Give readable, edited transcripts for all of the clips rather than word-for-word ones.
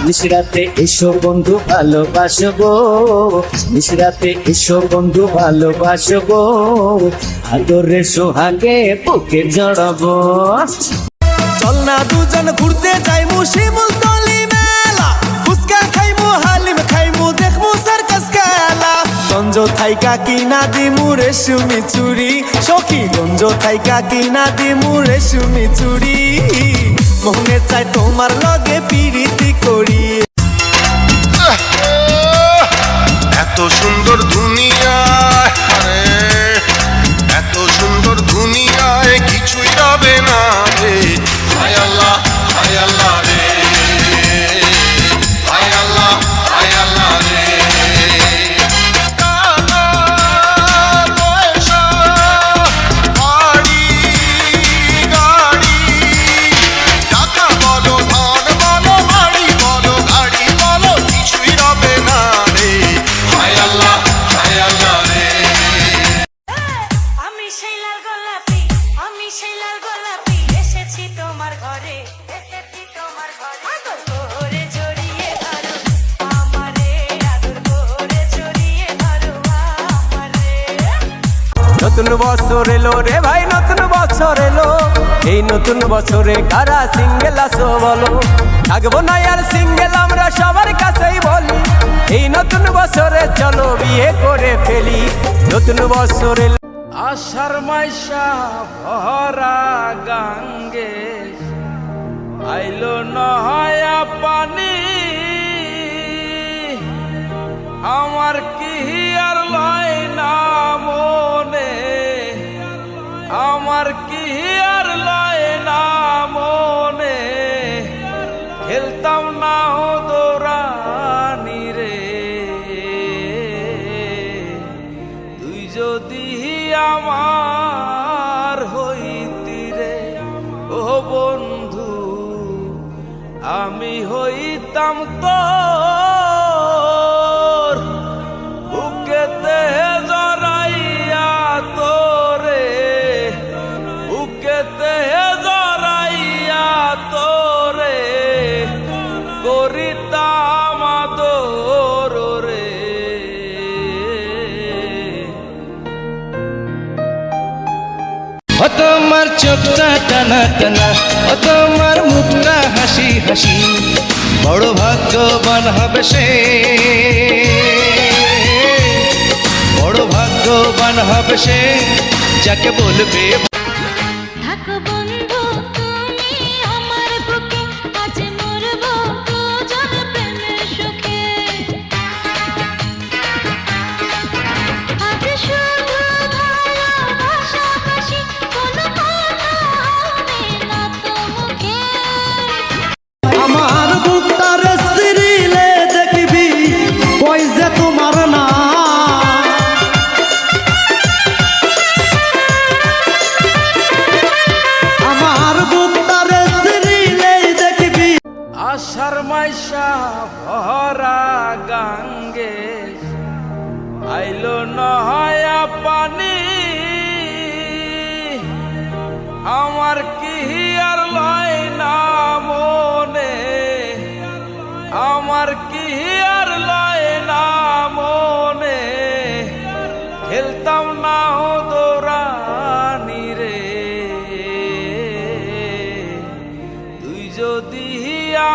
নিশরাতে এসো বন্ধু ভালোবাসবো, নিশরাতে এসো বন্ধু ভালোবাসবো, আদরে সোহাগে বুকে জড়াবো। চল না দুজন ঘুরতে যাইমু শিমুলতলি মেলা, ফুচকা খাইমু হালিম খাইমু দেখমু সার্কাস খেলা। গঞ্জ থাইকা কিনা দিমু রেশমি চুড়ি সখী, গঞ্জ থাইকা কিনা দিমু রেশমি চুড়ি। মনে চাই তোমার লগে পিরিতি করি। এত সুন্দর দুনিয়ায়, এত সুন্দর দুনিয়ায় কিছুই রবে না রে। হায় আল্লাহ, হায় আল্লাহ রে, হায় আল্লাহ, হায় আল্লাহ রে। টাকা পয়সা বাড়ি গাড়ি, টাকা বলো ধন বলো বাড়ি বলো গাড়ি বলো কিছুই রবে না রে। হায় আল্লাহ, হায় আল্লাহ রে। আমি সেই লাল গোলাপি, আমি সেই লাল গোলাপি, এসেছি তোমার ঘরে, এসেছি তোমার ঘরে। আদর করে জড়িয়ে ধরো আমারে, আদর করে জড়িয়ে ধরো আমারে। নতুন বছর এলো রে ভাই, নতুন বছর এলো। এই নতুন বছরে কারা সিঙ্গেল আসো বলো। থাকবো না আর সিঙ্গেল আমরা সবার কাছেই বলি। এই নতুন বছরে চলো বিয়ে করে ফেলি। নতুন বছর এলো আষাঢ় মাইশা ভরা গাঙ্গে, আইলো নয়া পানি। আমার কি আর লয় না মনে, আমার কি আর লয় না মনে। খেলতাম না দৌড়ানি রে, তুই যদি আমার হইতি রে। ও বন্ধু আমি হইতাম তোর, বুকেতে জড়াইয়া তোরে, বুকেতে জড়াইয়া তোরে করিতাম আদর রে। ও তোমার চোখটা টানা টানা, ও তোমার মুখটা হাসি হাসি, বড় ভাগ্যবান হবে সে, বড় ভাগ্যবান হবে সে যাকে বলবে। থাকো বন্ধু তুমি আমার বুকে, আজ মরবো দুজন প্রেমের সুখে। আজ শুধু ভালোবাসাবাসি, কোনো কথা হবে না তো মুখে। আমার বুকটার সিরিলে দেখবি কই যে তোমার না। আমার বুকটার সিরিলে দেখবি আষাঢ় মাইশা ভরা গাঙ্গে, আইলো নয়া পানি। আমার কি আর লয় না মনে, আমার কি আর লয় না মনে। খেলতাম না দৌড়ানি রে, তুই যদি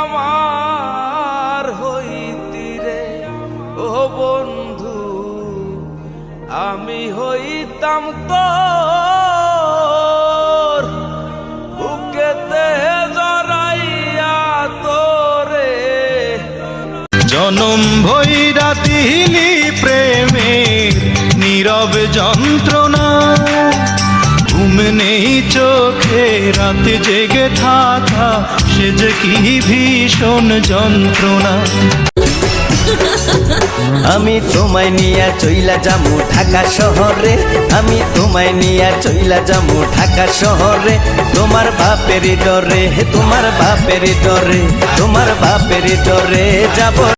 আমার হইতি রে। ও বন্ধু আমি হইতাম তোর, বুকেতে জড়াইয়া তোরে। জনম ভৈরা দিলি প্রেমের নীরব যন্ত্রণা, ঘুম নেই চোখে রাতে জেগে থাকা, সে যে কি ভীষণ যন্ত্রণা। আমি তোমায় নিয়া চইলা যামু ঢাকা শহরে, আমি তোমায় নিয়া চইলা যামু ঢাকা শহরে। তোমার বাপের ডরে, তোমার বাপের ডরে, তোমার বাপের ডরে যাব।